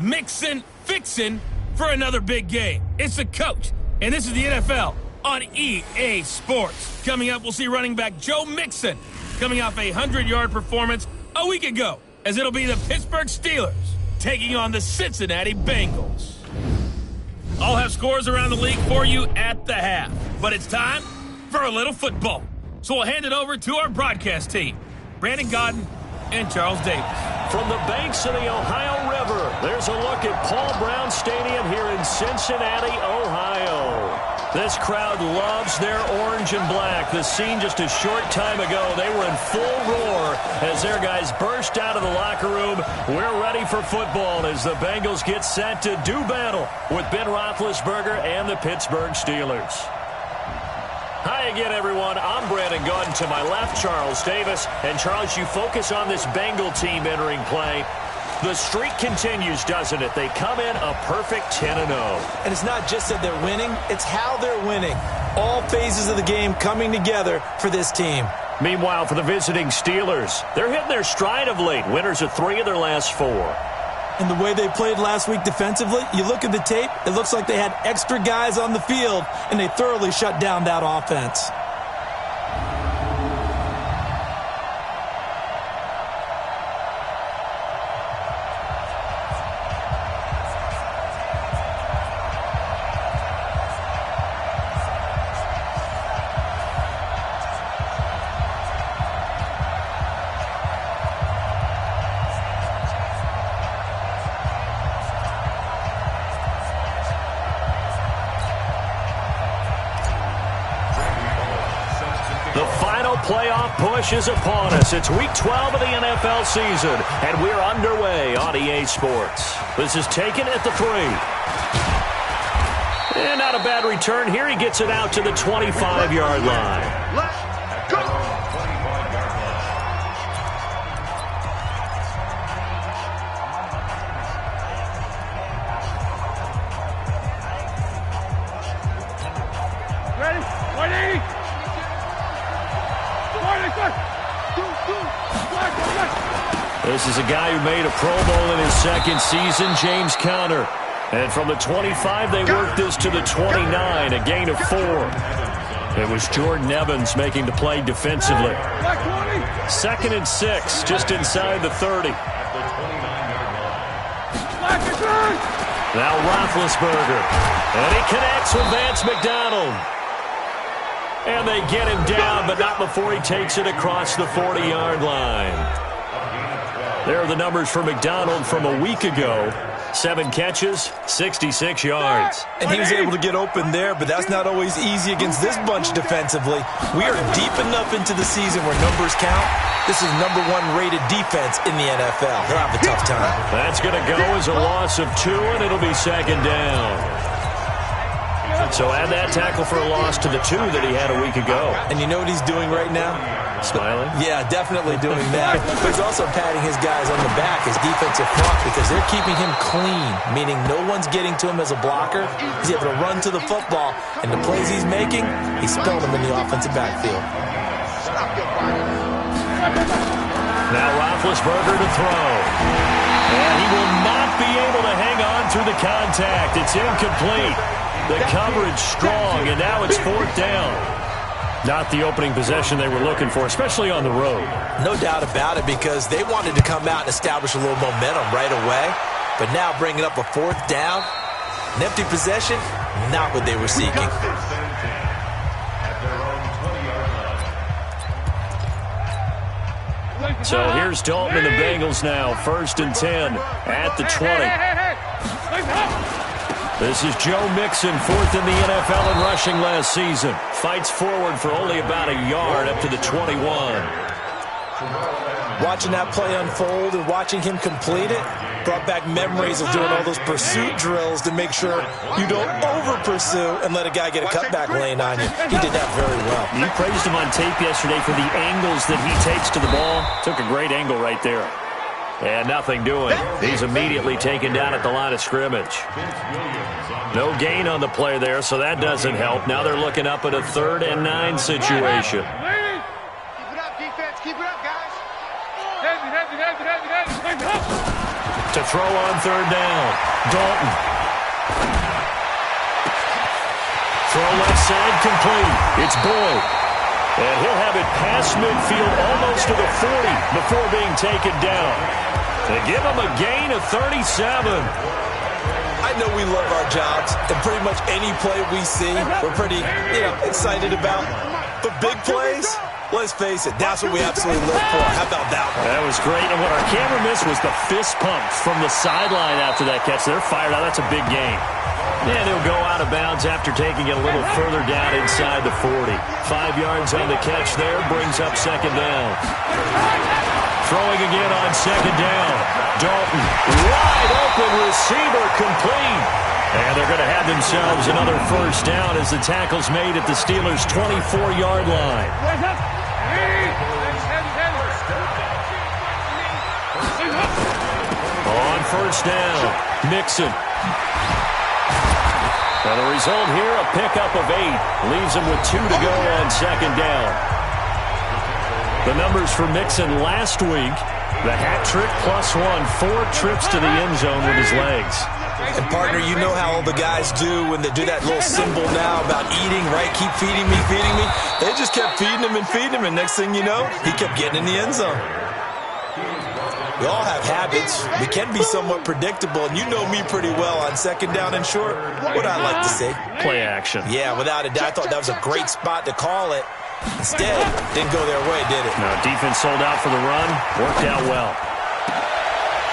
mixing, fixing for another big game. It's the coach, and this is the NFL on EA Sports. Coming up, we'll see running back Joe Mixon coming off a 100-yard performance a week ago, as it'll be the Pittsburgh Steelers taking on the Cincinnati Bengals. I'll have scores around the league for you at the half, but it's time for a little football. So we'll hand it over to our broadcast team, Brandon Godden and Charles Davis. From the banks of the Ohio River, there's a look at Paul Brown Stadium here in Cincinnati, Ohio. This crowd loves their orange and black. The scene just a short time ago, they were in full roar as their guys burst out of the locker room. We're ready for football as the Bengals get set to do battle with Ben Roethlisberger and the Pittsburgh Steelers. Hi again, everyone. I'm Brandon Godden. To my left, Charles Davis. And Charles, you focus on this Bengal team entering play. The streak continues, doesn't it? They come in a perfect 10-0. And it's not just that they're winning, it's how they're winning. All phases of the game coming together for this team. Meanwhile, for the visiting Steelers, they're hitting their stride of late. Winners of 3 of their last 4. And the way they played last week defensively, you look at the tape, it looks like they had extra guys on the field, and they thoroughly shut down that offense. Playoff push is upon us. It's week 12 of the NFL season, and we're underway on EA Sports. This is taken at the 3. And not a bad return here. He gets it out to the 25-yard line. Let's go! Ready? 180! This is a guy who made a Pro Bowl in his second season, James Conner. And from the 25, they worked this to the 29, a gain of 4. It was Jordan Evans making the play defensively. 2nd and 6, just inside the 30. Now Roethlisberger. And he connects with Vance McDonald. And they get him down, but not before he takes it across the 40-yard line. There are the numbers for McDonald from a week ago. 7 catches, 66 yards. And he was able to get open there, but that's not always easy against this bunch defensively. We are deep enough into the season where numbers count. This is #1 rated defense in the NFL. They'll have a tough time. That's going to go as a loss of 2, and it'll be 2nd down. So add that tackle for a loss to the 2 that he had a week ago. And you know what he's doing right now? Smiling? Yeah, definitely doing that. But he's also patting his guys on the back, his defensive front, because they're keeping him clean, meaning no one's getting to him as a blocker. He's able to run to the football, and the plays he's making, he's spelling them in the offensive backfield. Now Roethlisberger to throw. And he will not be able to hang on through the contact. It's incomplete. The coverage strong, and now it's 4th down. Not the opening possession they were looking for, especially on the road. No doubt about it, because they wanted to come out and establish a little momentum right away. But now bringing up a 4th down, an empty possession, not what they were seeking. So here's Dalton and the Bengals now, 1st and 10 at the 20. This is Joe Mixon, 4th in the NFL in rushing last season. Fights forward for only about a yard up to the 21. Watching that play unfold and watching him complete it brought back memories of doing all those pursuit drills to make sure you don't over-pursue and let a guy get a cutback lane on you. He did that very well. You praised him on tape yesterday for the angles that he takes to the ball. Took a great angle right there. And nothing doing. He's immediately taken down at the line of scrimmage. No gain on the play there, so that doesn't help. Now they're looking up at a 3rd and 9 situation. Keep it up, defense. Keep it up, guys. To throw on third down. Dalton. Throw left side complete. It's Boyd. And he'll have it past midfield almost to the 40 before being taken down. They give him a gain of 37. I know we love our jobs, and pretty much any play we see, we're pretty, excited about. But big plays, let's face it, that's what we absolutely live for. How about that one? That was great. And what our camera missed was the fist pump from the sideline after that catch. They're fired out. That's a big game. And he'll go out of bounds after taking it a little further down inside the 40. 5 yards on the catch there, brings up second down. Throwing again on second down. Dalton, wide open receiver, complete. And they're going to have themselves another first down as the tackle's made at the Steelers' 24-yard line. On first down, Mixon. And the result here, a pickup of 8. Leaves him with 2 to go on second down. The numbers for Mixon last week, the hat trick +1, 4 trips to the end zone with his legs. And, partner, you know how all the guys do when they do that little symbol now about eating, right? Keep feeding me, feeding me. They just kept feeding him, and next thing you know, he kept getting in the end zone. We all have habits. We can be somewhat predictable, and you know me pretty well on second down and short. What I like to say? Play action. Yeah, without a doubt. I thought that was a great spot to call it. Instead, didn't go their way, did it? No, defense sold out for the run. Worked out well.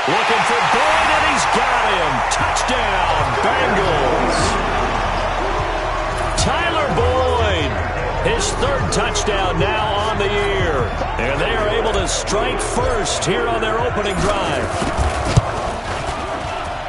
Looking for Boyd, and he's got him. Touchdown, Bengals. Tyler Boyd, his 3rd touchdown now on the year. And they are able to strike first here on their opening drive.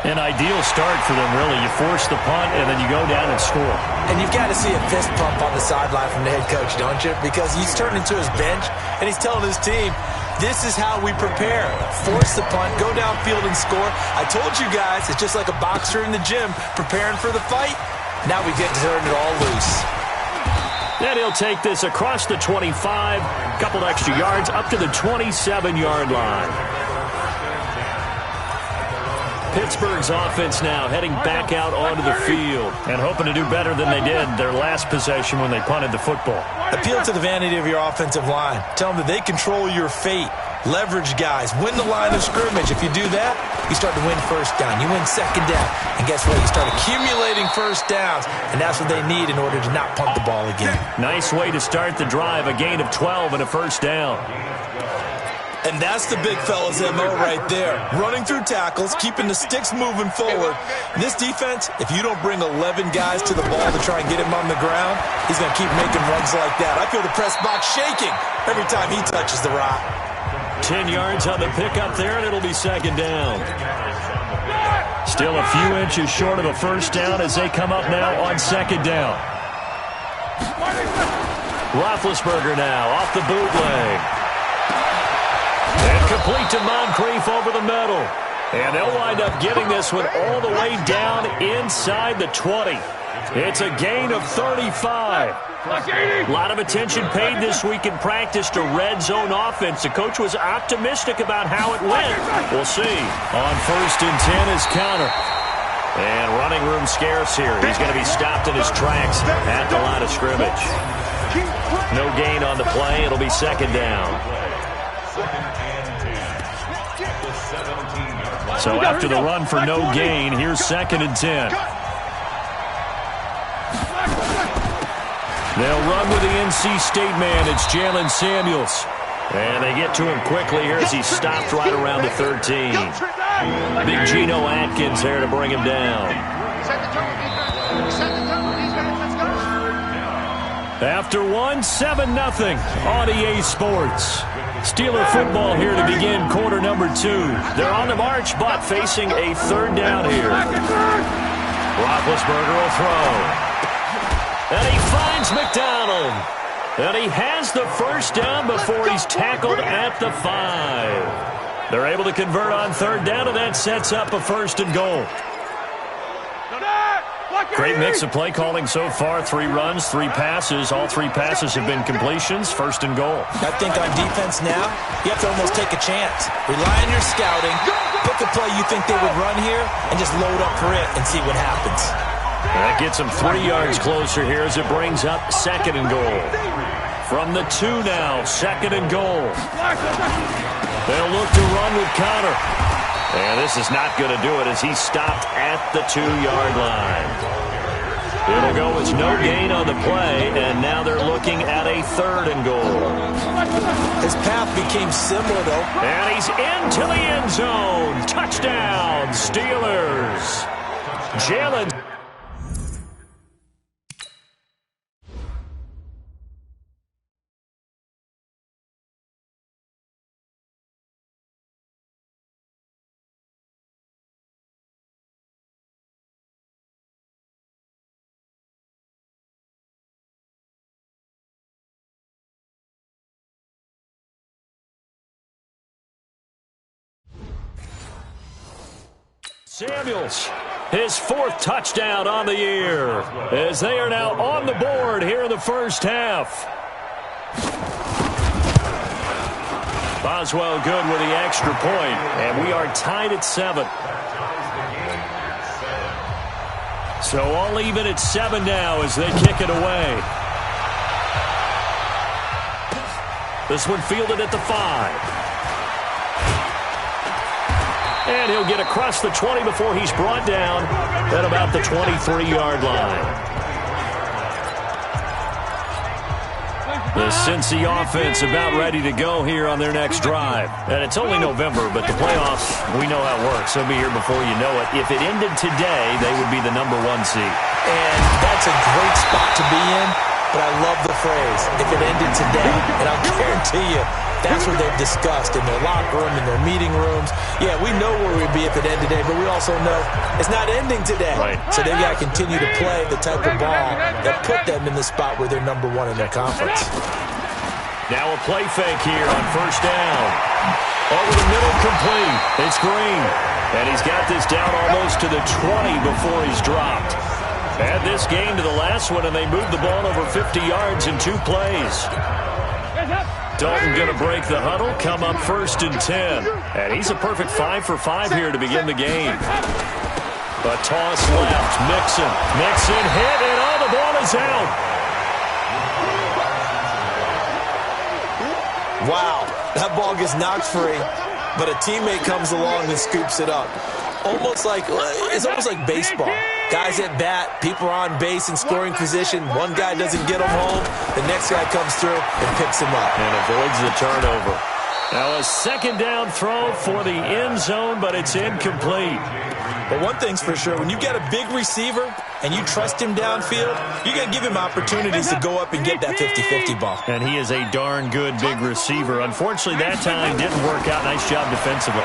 An ideal start for them, really. You force the punt, and then you go down and score. And you've got to see a fist pump on the sideline from the head coach, don't you? Because he's turning to his bench, and he's telling his team, this is how we prepare. Force the punt, go downfield and score. I told you guys, it's just like a boxer in the gym preparing for the fight. Now we get to turn it all loose. Then he'll take this across the 25, a couple extra yards, up to the 27-yard line. Pittsburgh's offense now heading back out onto the field and hoping to do better than they did their last possession when they punted the football. Appeal to the vanity of your offensive line. Tell them that they control your fate. Leverage guys. Win the line of scrimmage. If you do that, you start to win first down. You win second down. And guess what? You start accumulating first downs. And that's what they need in order to not punt the ball again. Nice way to start the drive. A gain of 12 and a first down. And that's the big fella's MO right there. Running through tackles, keeping the sticks moving forward. And this defense, if you don't bring 11 guys to the ball to try and get him on the ground, he's going to keep making runs like that. I feel the press box shaking every time he touches the rock. 10 yards on the pickup there, and it'll be second down. Still a few inches short of a first down as they come up now on second down. Roethlisberger now off the bootleg. And complete to Moncrief over the middle. And they'll wind up getting this one all the way down inside the 20. It's a gain of 35. A lot of attention paid this week in practice to red zone offense. The coach was optimistic about how it went. We'll see. On 1st and 10 is Counter. And running room scarce here. He's going to be stopped in his tracks at the line of scrimmage. No gain on the play. It'll be second down. So after the run for no gain, here's 2nd and 10. They'll run with the NC State man. It's Jalen Samuels. And they get to him quickly here as he's stopped right around the 13. Big Geno Atkins there to bring him down. After one, 7-0 on EA Sports. Steeler football here to begin quarter number 2. They're on the march, but facing a 3rd down here. Roethlisberger will throw. And he finds McDonald. And he has the first down before he's tackled at the 5. They're able to convert on 3rd down, and that sets up a 1st and goal. Great mix of play calling so far. 3 runs, 3 passes. All 3 passes have been completions. First and goal. I think on defense now, you have to almost take a chance. Rely on your scouting. Pick a play you think they would run here and just load up for it and see what happens. That gets them 3 yards closer here as it brings up second and goal. From the 2 now, second and goal. They'll look to run with Connor. And this is not going to do it as he's stopped at the 2-yard line. It'll go as no gain on the play, and now they're looking at a third and goal. His path became similar, though. And he's into the end zone. Touchdown, Steelers. Jalen. Samuels, his 4th touchdown on the year, as they are now on the board here in the first half. Boswell good with the extra point, and we are tied at 7. So all even at 7 now as they kick it away. This one fielded at the 5. And he'll get across the 20 before he's brought down at about the 23-yard line. The Cincy offense about ready to go here on their next drive. And it's only November, but the playoffs, we know how it works. They'll be here before you know it. If it ended today, they would be the number 1 seed. And that's a great spot to be in, but I love the phrase, if it ended today. And I'll guarantee you, that's what they've discussed in their locker room, in their meeting rooms. Yeah, we know where we'd be if it ended today, but we also know it's not ending today. Right. So they've got to continue to play the type of ball that put them in the spot where they're number 1 in their conference. Now a play fake here on first down. Over the middle, complete. It's Green. And he's got this down almost to the 20 before he's dropped. Add this game to the last one, and they moved the ball over 50 yards in 2 plays. Dalton going to break the huddle, come up first and 10. And he's a perfect 5 for 5 here to begin the game. A toss left, Mixon. Mixon hit, and all the ball is out. Wow, that ball gets knocked free, but a teammate comes along and scoops it up. It's almost like baseball. Guys at bat, people are on base in scoring position. One guy doesn't get them home. The next guy comes through and picks him up. And avoids the turnover. Now a second down throw for the end zone, but it's incomplete. But one thing's for sure, when you get a big receiver and you trust him downfield, you're going to give him opportunities to go up and get that 50-50 ball. And he is a darn good big receiver. Unfortunately, that time didn't work out. Nice job defensively.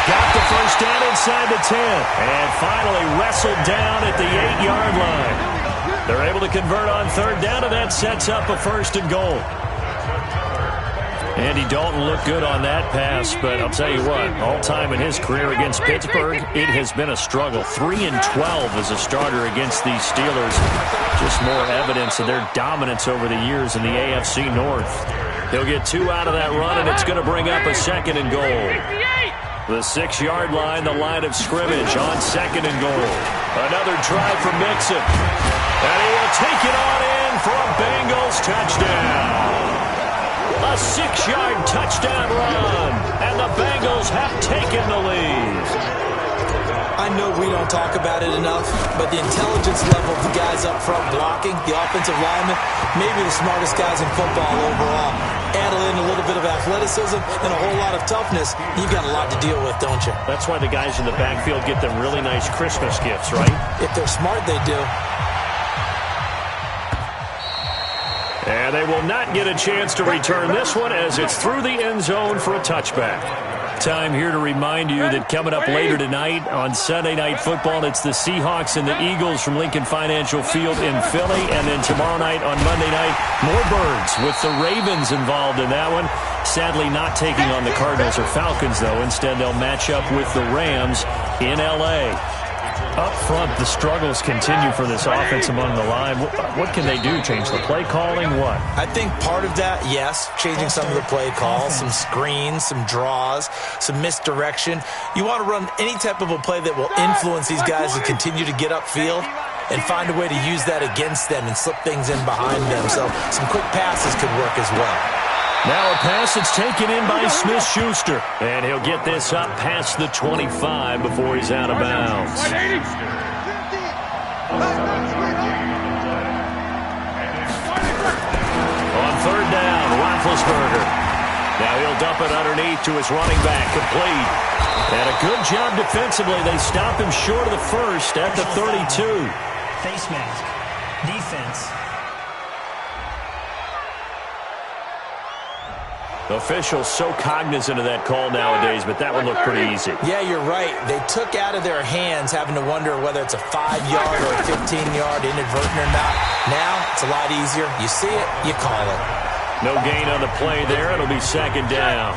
Got the first down inside the 10. And finally wrestled down at the 8-yard line. They're able to convert on third down, and that sets up a first and goal. Andy Dalton looked good on that pass, but I'll tell you what, all-time in his career against Pittsburgh, it has been a struggle. 3-12 as a starter against these Steelers. Just more evidence of their dominance over the years in the AFC North. He'll get 2 out of that run, and it's going to bring up a second and goal. The 6-yard line, the line of scrimmage on second and goal. Another try for Mixon. And he will take it on in for a Bengals touchdown. A 6-yard touchdown run. And the Bengals have taken the lead. I know we don't talk about it enough, but the intelligence level of the guys up front blocking, the offensive linemen, maybe the smartest guys in football overall. Add in a little bit of athleticism and a whole lot of toughness, you've got a lot to deal with, don't you? That's why the guys in the backfield get them really nice Christmas gifts, right? If they're smart, they do. And they will not get a chance to return this one as it's through the end zone for a touchback. Time here to remind you that coming up later tonight on Sunday Night Football, it's the Seahawks and the Eagles from Lincoln Financial Field in Philly. And then tomorrow night on Monday night, more Birds with the Ravens involved in that one. Sadly not taking on the Cardinals or Falcons, though. Instead, they'll match up with the Rams in L.A. Up front, the struggles continue for this offense among the line. What can they do? Change the play calling? What? I think part of that, yes, changing some of the play calls, some screens, some draws, some misdirection. You want to run any type of a play that will influence these guys to continue to get upfield and find a way to use that against them and slip things in behind them. So some quick passes could work as well. Now a pass that's taken in by Smith-Schuster. And he'll get this up past the 25 before he's out of bounds. On third down, Roethlisberger. Now he'll dump it underneath to his running back, complete. And a good job defensively. They stop him short of the first at the 32. Face mask. Defense. Officials so cognizant of that call nowadays, but that one looked pretty easy. Yeah, you're right. They took out of their hands having to wonder whether it's a 5-yard or a 15-yard inadvertent or not. Now, it's a lot easier. You see it, you call it. No gain on the play there. It'll be second down.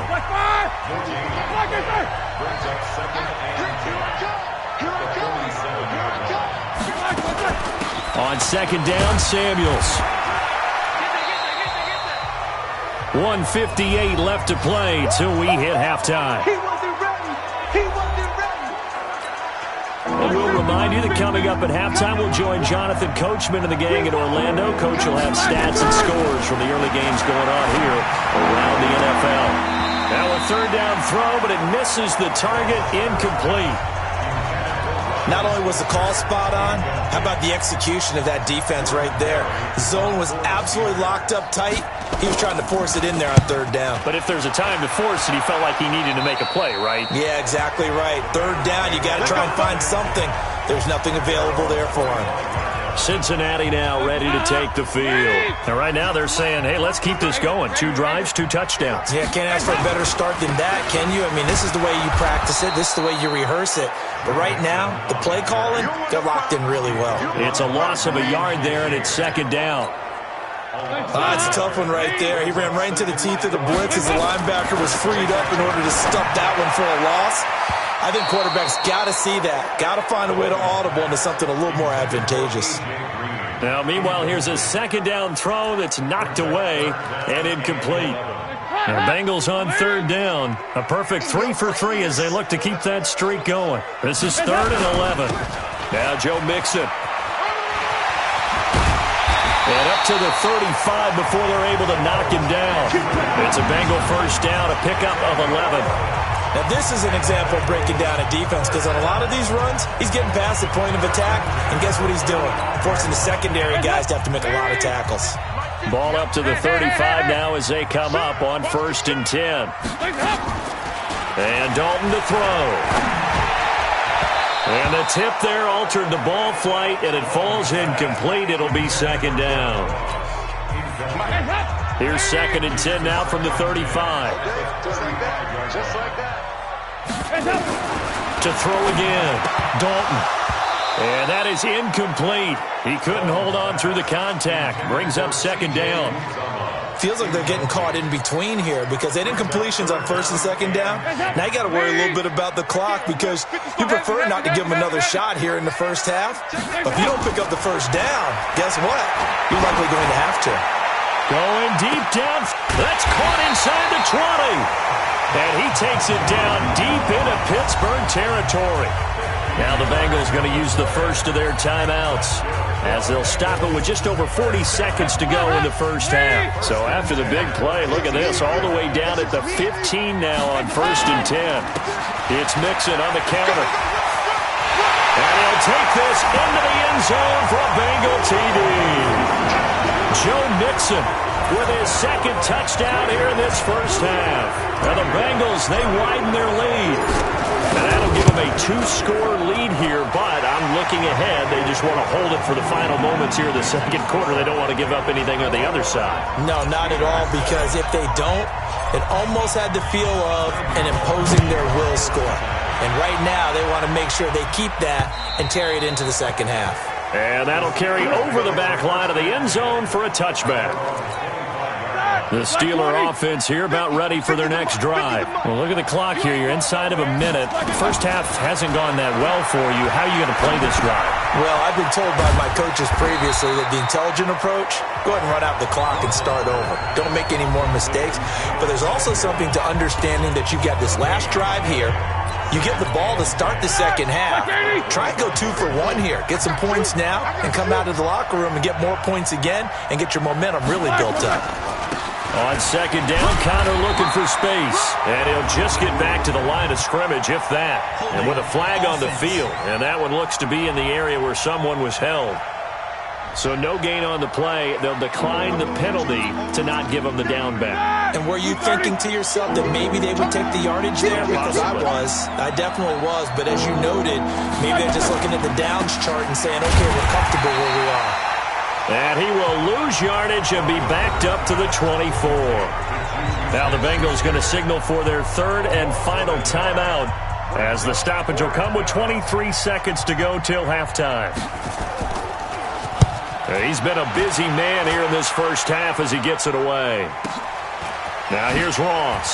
On second down, Samuels. 1:58 left to play till we hit halftime. And we'll remind you that coming up at halftime, we'll join Jonathan Coachman and the gang in Orlando. Coach will have stats and scores from the early games going on here around the NFL. Now a third down throw, but it misses the target, incomplete. Not only was the call spot on, how about the execution of that defense right there? The zone was absolutely locked up tight. He was trying to force it in there on third down. But if there's a time to force it, he felt like he needed to make a play, right? Yeah, exactly right. Third down, you got to try and find something. There's nothing available there for him. Cincinnati now ready to take the field. And right now they're saying, hey, let's keep this going. 2 drives, 2 touchdowns. Yeah, can't ask for a better start than that, can you? I mean, this is the way you practice it. This is the way you rehearse it. But right now, the play calling, they're locked in really well. It's a loss of a yard there, and it's second down. It's a tough one right there. He ran right into the teeth of the blitz as the linebacker was freed up in order to stop that one for a loss. I think quarterbacks got to see that. Got to find a way to audible into something a little more advantageous. Now, meanwhile, here's a second down throw that's knocked away and incomplete. The Bengals on third down. A perfect 3 for 3 as they look to keep that streak going. This is 3rd and 11. Now Joe Mixon. And up to the 35 before they're able to knock him down. It's a Bengal first down, a pickup of 11. Now, this is an example of breaking down a defense because on a lot of these runs, he's getting past the point of attack, and guess what he's doing? Forcing the secondary guys to have to make a lot of tackles. Ball up to the 35 now as they come up on 1st and 10. And Dalton to throw. And the tip there altered the ball flight, and it falls incomplete. It'll be second down. Here's 2nd and 10 now from the 35. Just like that. To throw again, Dalton. And that is incomplete. He couldn't hold on through the contact. Brings up second down. Feels like they're getting caught in between here because they did incompletions on 1st and 2nd down. Now you got to worry a little bit about the clock because you prefer not to give them another shot here in the first half. But if you don't pick up the first down, guess what? You're likely going to have to. Going deep down. That's caught inside the 20. And he takes it down deep into Pittsburgh territory. Now the Bengals going to use the first of their timeouts as they'll stop it with just over 40 seconds to go in the first half. So after the big play, look at this, all the way down at the 15 now on 1st and 10. It's Mixon on the counter. And he'll take this into the end zone for a Bengal TD. Joe Mixon with his 2nd touchdown here in this first half. Now the Bengals, they widen their lead. And that'll give them a 2-score lead here, but I'm looking ahead. They just want to hold it for the final moments here in the 2nd quarter. They don't want to give up anything on the other side. No, not at all, because if they don't, it almost had the feel of an imposing their will score. And right now, they want to make sure they keep that and carry it into the 2nd half. And that'll carry over the back line of the end zone for a touchback. The Steeler offense here about ready for their next drive. Well, look at the clock here. You're inside of a minute. The first half hasn't gone that well for you. How are you going to play this drive? Well, I've been told by my coaches previously that the intelligent approach, go ahead and run out the clock and start over. Don't make any more mistakes. But there's also something to understanding that you've got this last drive here. You get the ball to start the second half. Try and go 2 for 1 here. Get some points now and come out of the locker room and get more points again and get your momentum really built up. On second down, Connor looking for space. And he'll just get back to the line of scrimmage, if that. And with a flag on the field. And that one looks to be in the area where someone was held. So no gain on the play. They'll decline the penalty to not give them the down back. And were you thinking to yourself that maybe they would take the yardage there? Because I was. I definitely was. But as you noted, maybe they're just looking at the downs chart and saying, okay, we're comfortable where we are. And he will lose yardage and be backed up to the 24. Now the Bengals going to signal for their third and final timeout as the stoppage will come with 23 seconds to go till halftime. He's been a busy man here in this first half as he gets it away. Now here's Ross.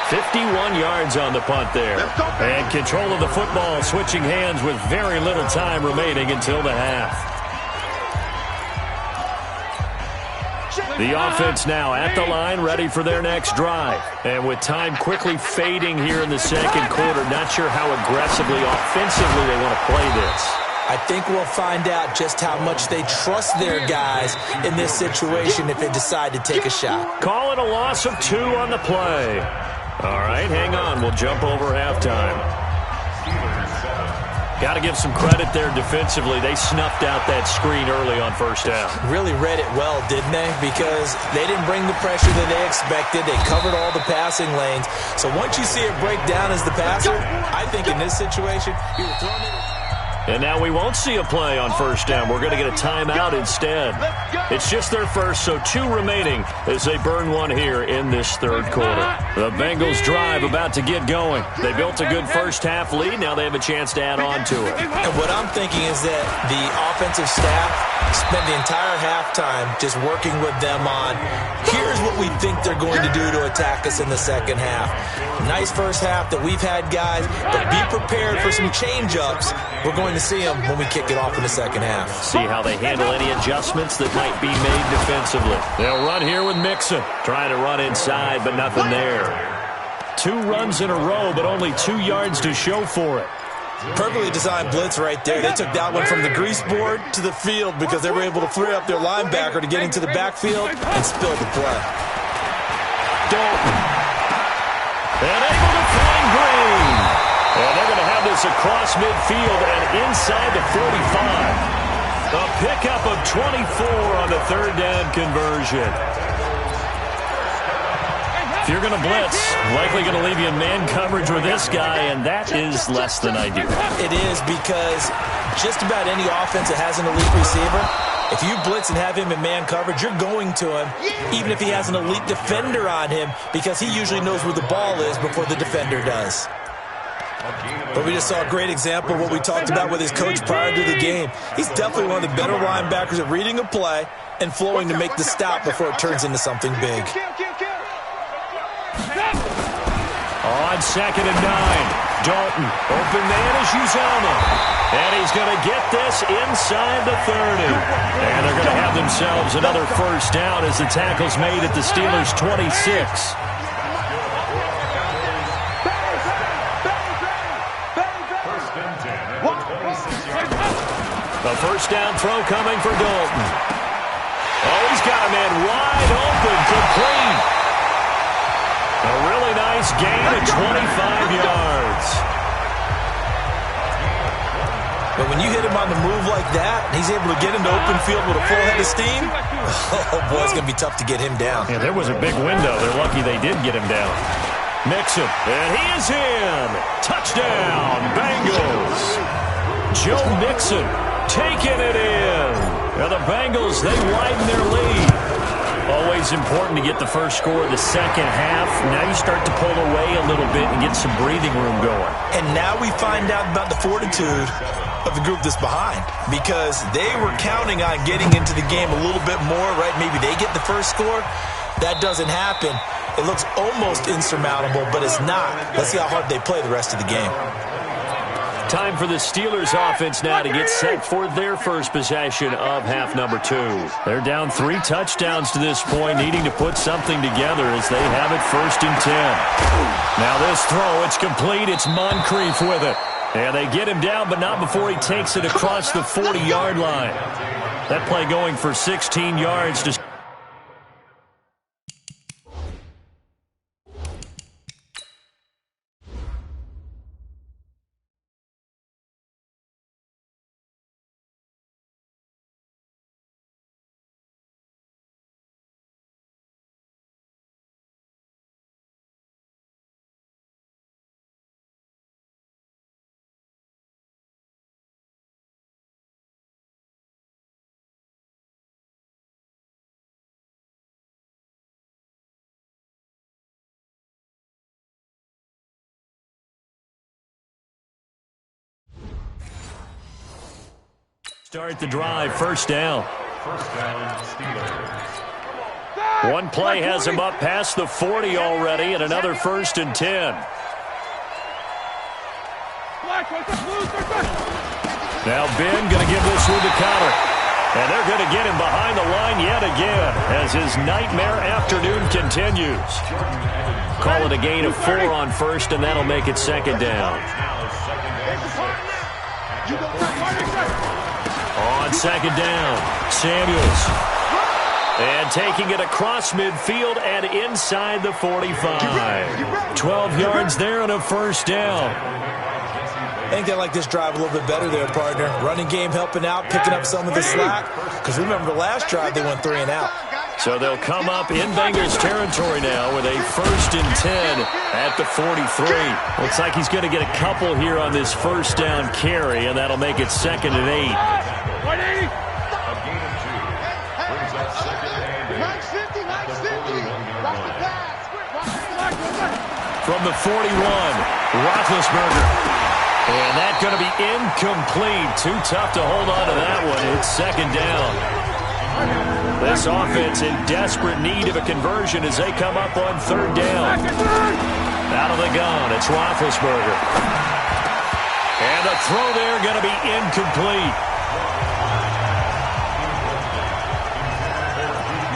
51 yards on the punt there. And control of the football switching hands with very little time remaining until the half. The offense now at the line, ready for their next drive. And with time quickly fading here in the second quarter, not sure how aggressively, offensively they want to play this. I think we'll find out just how much they trust their guys in this situation if they decide to take a shot. Call it a loss of 2 on the play. All right, hang on. We'll jump over halftime. Got to give some credit there defensively. They snuffed out that screen early on first down. Really read it well, didn't they? Because they didn't bring the pressure that they expected. They covered all the passing lanes. So once you see it break down as the passer, I think in this situation, you were throwing it. And now we won't see a play on first down. We're going to get a timeout instead. It's just their first, so 2 remaining as they burn one here in this third quarter. The Bengals drive about to get going. They built a good first half lead. Now they have a chance to add on to it. And what I'm thinking is that the offensive staff spent the entire halftime just working with them on, here's what we think they're going to do to attack us in the second half. Nice first half that we've had, guys, but be prepared for some change-ups. We're going to see them when we kick it off in the second half. See how they handle any adjustments that might be made defensively. They'll run here with Mixon. Trying to run inside, but nothing there. 2 runs in a row, but only 2 yards to show for it. Perfectly designed blitz right there. They took that one from the grease board to the field because they were able to free up their linebacker to get into the backfield and spill the play. Dalton. And able to find Green. And they're going to have this across midfield and inside the 45. A pickup of 24 on the third down conversion. If you're going to blitz, likely going to leave you in man coverage with this guy, and that is less than ideal. It is because just about any offense that has an elite receiver, if you blitz and have him in man coverage, you're going to him, even if he has an elite defender on him, because he usually knows where the ball is before the defender does. But we just saw a great example of what we talked about with his coach prior to the game. He's definitely one of the better linebackers at reading a play and flowing to make the stop before it turns into something big. On second and 9, Dalton, open man is Uzomah. And he's going to get this inside the 30. And they're going to have themselves another first down as the tackle's made at the Steelers' 26. A first down throw coming for Dalton. Oh, he's got a man wide open, complete. A really nice gain of 25 yards. But when you hit him on the move like that, and he's able to get into open field with a full head of steam, oh, boy, it's going to be tough to get him down. Yeah, there was a big window. They're lucky they did get him down. Mixon, and he is in. Touchdown, Bengals. Joe Mixon taking it in. Now the Bengals, they widen their lead. Always important to get the first score of the second half. Now you start to pull away a little bit and get some breathing room going. And now we find out about the fortitude of of the group that's behind because they were counting on getting into the game a little bit more, right? Maybe they get the first score. That doesn't happen. It looks almost insurmountable, but it's not. Let's see how hard they play the rest of the game. Time for the Steelers offense now to get set for their first possession of half number 2. They're down 3 touchdowns to this point, needing to put something together as they have it 1st and 10. Now this throw, it's complete. It's Moncrief with it. And they get him down, but not before he takes it across the 40-yard line. That play going for 16 yards to start the drive. 1st down. One play has him up past the 40 already, and another 1st and 10. Now Ben going to give this one to counter. And they're going to get him behind the line yet again as his nightmare afternoon continues. Call it a gain of 4 on 1st, and that'll make it 2nd down. On 2nd down, Samuels. And taking it across midfield and inside the 45. 12 yards there and a 1st down. I think they like this drive a little bit better there, partner. Running game helping out, picking up some of the slack. Because remember, the last drive they went 3 and out. So they'll come up in Bengals territory now with a 1st and 10 at the 43. Looks like he's going to get a couple here on this 1st down carry, and that'll make it 2nd and 8. From the 41, Roethlisberger. And that's going to be incomplete. Too tough to hold on to that one. It's 2nd down. This offense in desperate need of a conversion as they come up on 3rd down. Out of the gun, it's Roethlisberger. And the throw there going to be incomplete.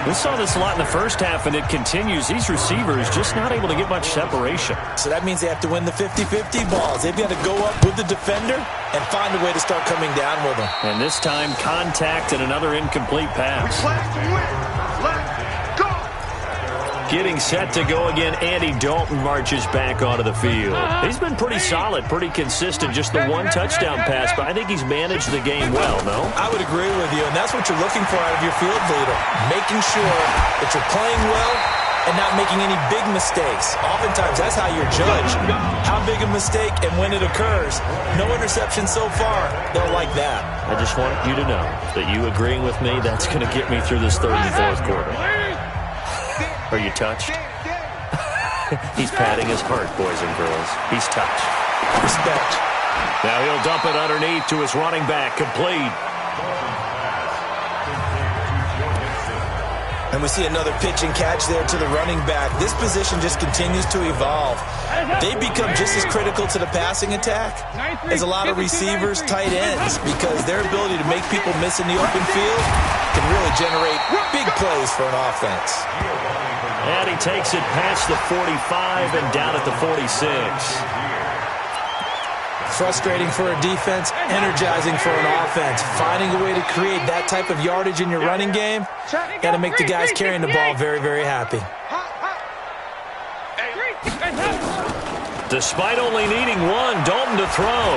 We saw this a lot in the first half, and it continues. These receivers just not able to get much separation. So that means they have to win the 50-50 balls. They've got to go up with the defender and find a way to start coming down with them. And this time, contact and another incomplete pass. Getting set to go again, Andy Dalton marches back onto the field. He's been pretty solid, pretty consistent, just the 1 touchdown pass, but I think he's managed the game well, no? I would agree with you, and that's what you're looking for out of your field leader, making sure that you're playing well and not making any big mistakes. Oftentimes, that's how you're judged, how big a mistake and when it occurs. No interception so far. They'll like that. I just want you to know that you agreeing with me, that's going to get me through this 3rd and 4th quarter. Are you touched? He's patting his heart, boys and girls. He's touched. Respect. Now he'll dump it underneath to his running back, complete. And we see another pitch and catch there to the running back. This position just continues to evolve. They become just as critical to the passing attack as a lot of receivers, tight ends, because their ability to make people miss in the open field can really generate big plays for an offense. And he takes it past the 45 and down at the 46. Frustrating for a defense, energizing for an offense. Finding a way to create that type of yardage in your running game, got to make the guys carrying the ball very, very happy. Despite only needing 1, Dalton to throw.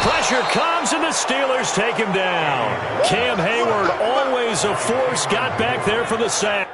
Pressure comes, and the Steelers take him down. Cam Hayward, always a force, got back there for the sack.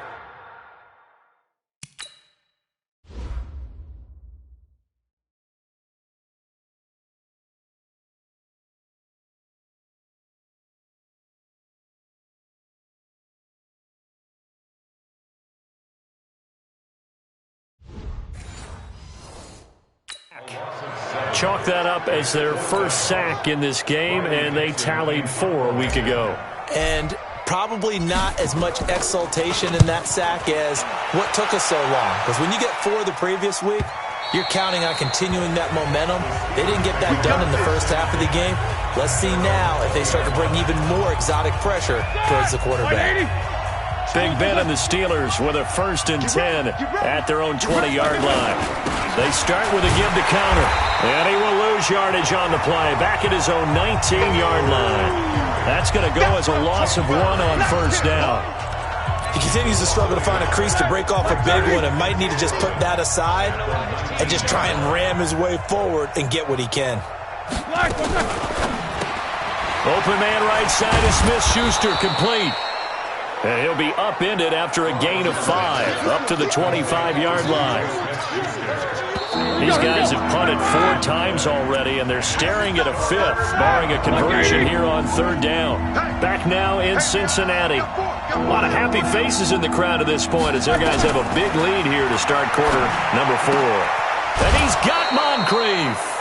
chalk that up as their first sack in this game, and they tallied 4 a week ago. And probably not as much exultation in that sack as what took us so long. Because when you get 4 the previous week, you're counting on continuing that momentum. They didn't get that done in the first half of the game. Let's see now if they start to bring even more exotic pressure towards the quarterback. Big Ben and the Steelers with a 1st and 10 at their own 20-yard line. They start with a give to counter, and he will lose yardage on the play. Back at his own 19-yard line. That's going to go as a loss of 1 on 1st down. He continues to struggle to find a crease to break off a big one and might need to just put that aside and just try and ram his way forward and get what he can. Open man right side is Smith-Schuster, complete. And he'll be upended after a gain of 5, up to the 25-yard line. These guys have punted 4 times already, and they're staring at a 5th, barring a conversion here on 3rd down. Back now in Cincinnati. A lot of happy faces in the crowd at this point as their guys have a big lead here to start quarter number 4. And he's got Moncrief.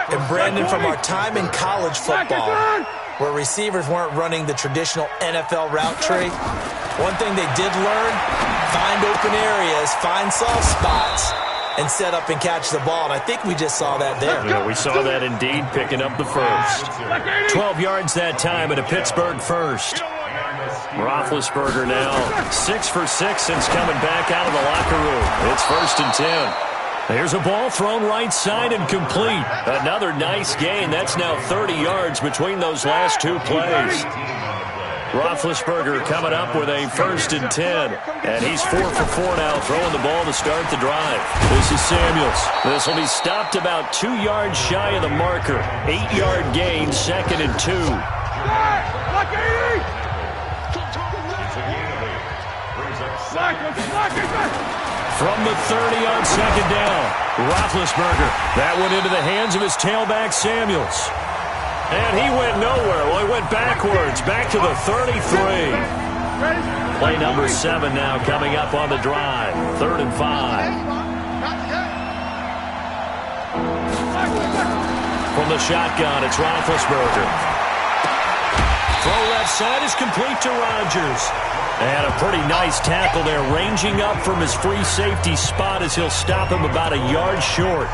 And Brandon, from our time in college football, where receivers weren't running the traditional NFL route tree, one thing they did learn, find open areas, find soft spots, and set up and catch the ball. And I think we just saw that there. Yeah, we saw that indeed, picking up the 1st. 12 yards that time at a Pittsburgh 1st. Roethlisberger now 6 for 6 since coming back out of the locker room. It's 1st and 10. There's a ball thrown right side and complete. Another nice gain. That's now 30 yards between those last 2 plays. Roethlisberger coming up with a 1st and 10. And he's 4 for 4 now, throwing the ball to start the drive. This is Samuels. This will be stopped about 2 yards shy of the marker. 8-yard gain, 2nd and 2. From the 30 on 2nd down, Roethlisberger. That went into the hands of his tailback, Samuels. And he went nowhere. Well, he went backwards, back to the 33. Play number 7 now coming up on the drive. 3rd and 5. From the shotgun, it's Roethlisberger. Throw left side is complete to Rodgers. And a pretty nice tackle there, ranging up from his free safety spot as he'll stop him about a yard short.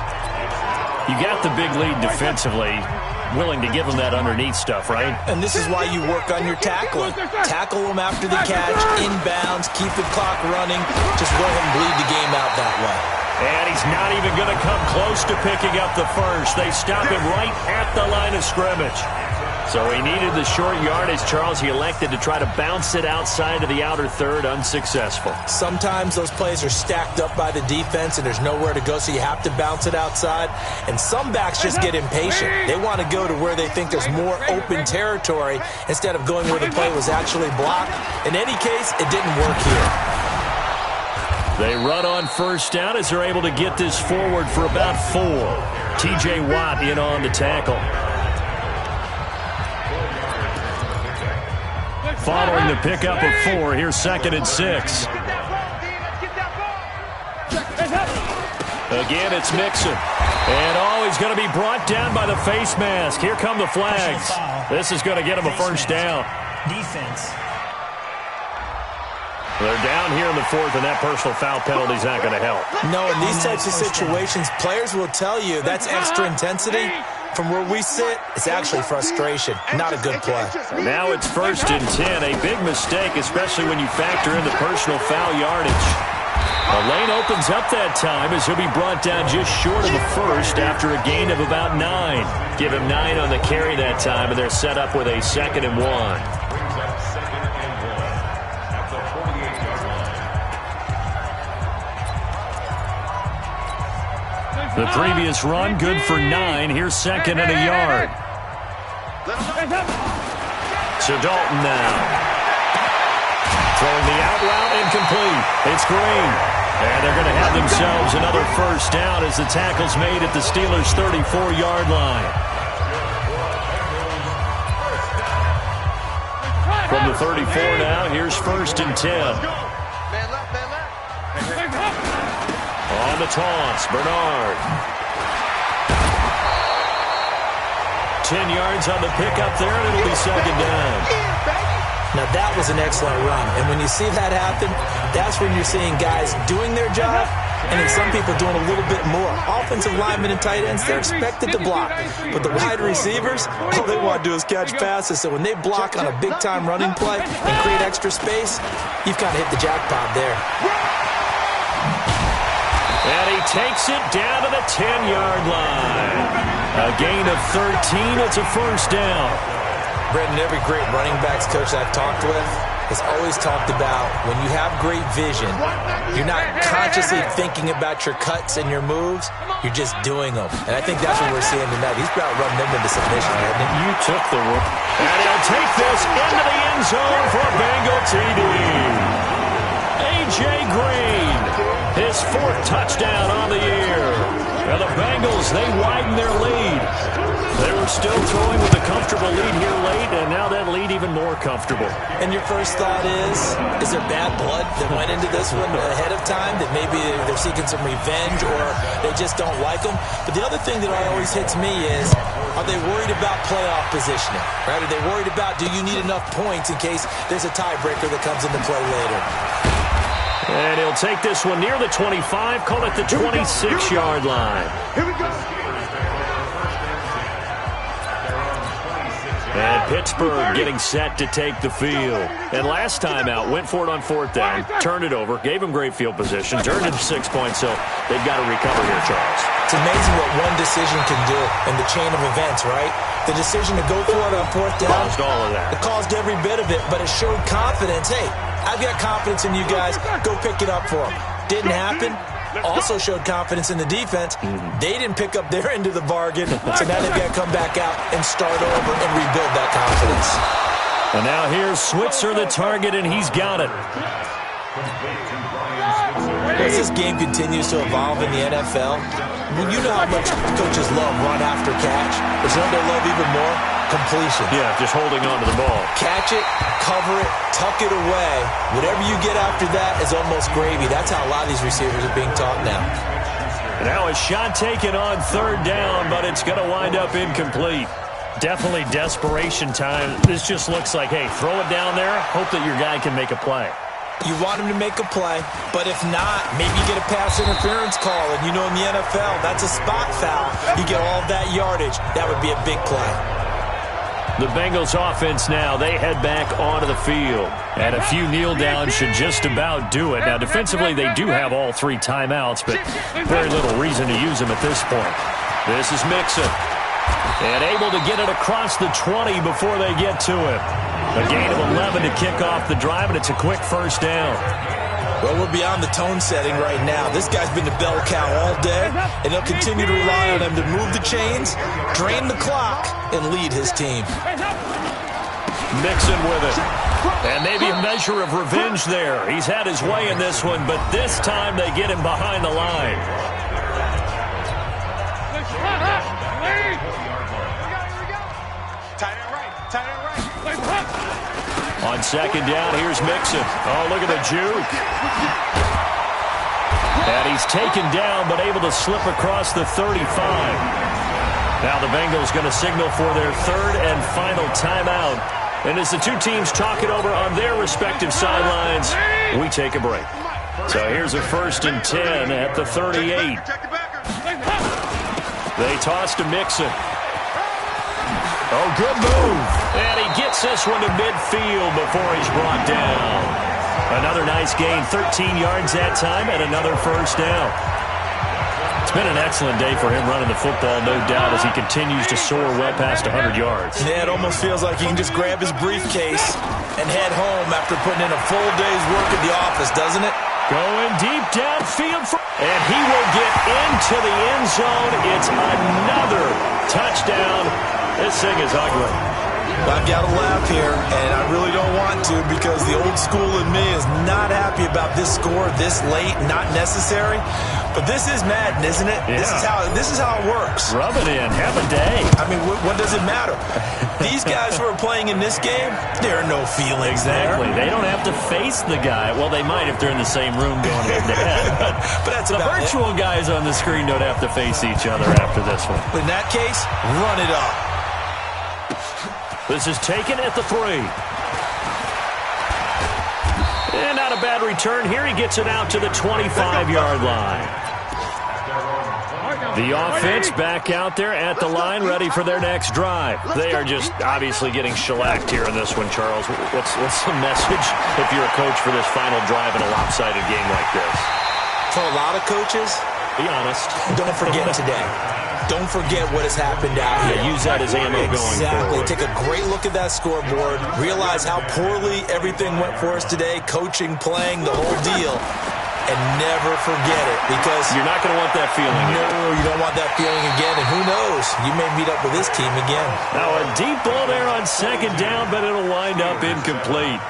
You got the big lead defensively, willing to give him that underneath stuff, right? And this is why you work on your tackling. Tackle him after the catch, inbounds, keep the clock running. Just go ahead and bleed the game out that way. And he's not even going to come close to picking up the 1st. They stop him right at the line of scrimmage. So he needed the short yardage, Charles. He elected to try to bounce it outside of the outer 3rd, unsuccessful. Sometimes those plays are stacked up by the defense and there's nowhere to go, so you have to bounce it outside. And some backs just get impatient. They want to go to where they think there's more open territory instead of going where the play was actually blocked. In any case, it didn't work here. They run on 1st down as they're able to get this forward for about 4. T.J. Watt in on the tackle. Following the pickup of 4, here's 2nd and 6. Again, it's Mixon. And, he's going to be brought down by the face mask. Here come the flags. This is going to get him a 1st down. Defense. They're down here in the 4th, and that personal foul penalty is not going to help. No, in these types of situations, players will tell you that's extra intensity. From where we sit, it's actually frustration, not a good play. Now it's 1st and 10, a big mistake, especially when you factor in the personal foul yardage. A lane opens up that time as he'll be brought down just short of the 1st after a gain of about 9. Give him 9 on the carry that time, and they're set up with a 2nd and 1. The previous run, good for 9. Here's 2nd and a yard. So Dalton now. Throwing the out route incomplete. It's Green. And they're going to have themselves another 1st down as the tackle's made at the Steelers' 34-yard line. From the 34 now, here's 1st and 10. Man left, man left. On the toss, Bernard. 10 yards on the pickup there, and it'll be 2nd down. Now, that was an excellent run. And when you see that happen, that's when you're seeing guys doing their job and then some people doing a little bit more. Offensive linemen and tight ends, they're expected to block. But the wide receivers, all they want to do is catch passes. So when they block on a big-time running play and create extra space, you've kind of hit the jackpot there. And he takes it down to the 10-yard line. A gain of 13. It's a 1st down. Brendan, every great running backs coach I've talked with has always talked about when you have great vision, you're not consciously thinking about your cuts and your moves, you're just doing them. And I think that's what we're seeing tonight. He's about running them into submission, hasn't he? You took the rook. And he'll take this into the end zone for a Bengal TD. A.J. Green, his 4th touchdown on the year. Now the Bengals, they widen their lead. They were still throwing with a comfortable lead here late, and now that lead even more comfortable. And your first thought is there bad blood that went into this one ahead of time, that maybe they're seeking some revenge or they just don't like them? But the other thing that always hits me is, are they worried about playoff positioning? Right? Are they worried about, do you need enough points in case there's a tiebreaker that comes into play later? And he'll take this one near the 25, call it the 26-yard line. Here we go. And Pittsburgh getting set to take the field. And last time out, went for it on 4th down, turned it over, gave him great field positions, earned him 6 points, so they've got to recover here, Charles. It's amazing what one decision can do in the chain of events, right? The decision to go for it on 4th down. Caused all of that. It caused every bit of it, but it showed confidence. Hey, I've got confidence in you guys. Go pick it up for them. Didn't happen. Also showed confidence in the defense. They didn't pick up their end of the bargain, so now they've got to come back out and start over and rebuild that confidence. And now here's Switzer, the target, and he's got it. As this game continues to evolve in the NFL, you know how much coaches love run after catch. But you know what they love even more? Completion. Yeah, just holding on to the ball. Catch it, cover it, tuck it away. Whatever you get after that is almost gravy. That's how a lot of these receivers are being taught now. Now a shot taken on 3rd down, but it's going to wind up incomplete. Definitely desperation time. This just looks like, hey, throw it down there, hope that your guy can make a play. You want him to make a play, but if not, maybe you get a pass interference call. And you know in the NFL, that's a spot foul. You get all of that yardage. That would be a big play. The Bengals offense now, they head back onto the field. And a few kneel downs should just about do it. Now, defensively, they do have all 3 timeouts, but very little reason to use them at this point. This is Mixon. And able to get it across the 20 before they get to it. A gain of 11 to kick off the drive, and it's a quick 1st down. Well, we're beyond the tone setting right now. This guy's been the bell cow all day, and he'll continue to rely on him to move the chains, drain the clock, and lead his team. Mixon with it. And maybe a measure of revenge there. He's had his way in this one, but this time they get him behind the line. On 2nd down, here's Mixon. Oh, look at the juke. And he's taken down, but able to slip across the 35. Now the Bengals going to signal for their 3rd and final timeout. And as the two teams talk it over on their respective sidelines, we take a break. So here's a 1st and 10 at the 38. They toss to Mixon. Oh, good move. And he gets this one to midfield before he's brought down. Another nice gain, 13 yards that time, and another 1st down. It's been an excellent day for him running the football, no doubt, as he continues to soar well past 100 yards. Yeah, it almost feels like he can just grab his briefcase and head home after putting in a full day's work at the office, doesn't it? Going deep downfield, and he will get into the end zone. It's another touchdown. This thing is ugly. I've got to laugh here, and I really don't want to because the old school in me is not happy about this score this late, not necessary. But this is Madden, isn't it? Yeah. This is how it works. Rub it in. Have a day. I mean, what does it matter? These guys who are playing in this game, there are no feelings Exactly. there. They don't have to face the guy. Well, they might if they're in the same room going head-to-head. But that's the about virtual guys on the screen don't have to face each other after this one. In that case, run it up. This is taken at the 3. And not a bad return here. He gets it out to the 25-yard line. The offense back out there at the line, ready for their next drive. They are just obviously getting shellacked here in this one, Charles. What's the message if you're a coach for this final drive in a lopsided game like this? For a lot of coaches, be honest. Don't forget today. Don't forget what has happened out here. Use that as ammo going forward. Take a great look at that scoreboard. Realize how poorly everything went for us today. Coaching, playing, the whole deal. And never forget it, because you're not going to want that feeling. No, you don't want that feeling again. And who knows? You may meet up with this team again. Now a deep ball there on second down, but it'll wind up incomplete.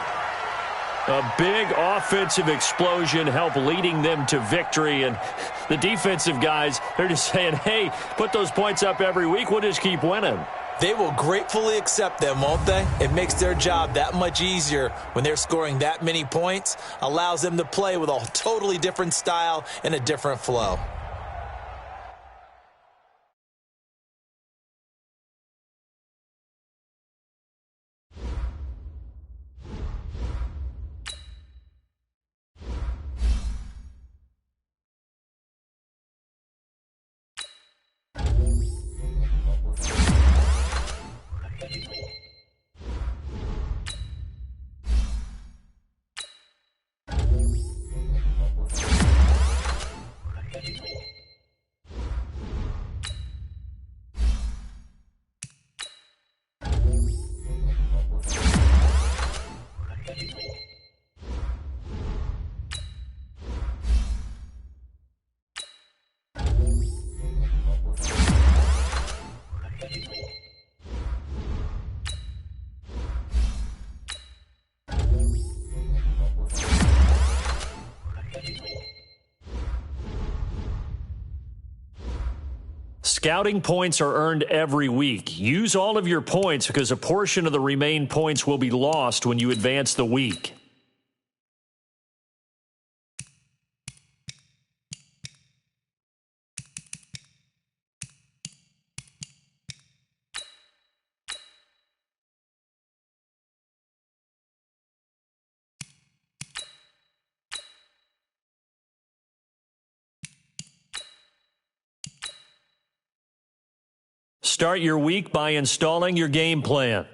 A big offensive explosion helped leading them to victory. And the defensive guys, they're just saying, hey, put those points up every week. We'll just keep winning. They will gratefully accept them, won't they? It makes their job that much easier when they're scoring that many points. Allows them to play with a totally different style and a different flow. Scouting points are earned every week. Use all of your points because a portion of the remaining points will be lost when you advance the week. Start your week by installing your game plan.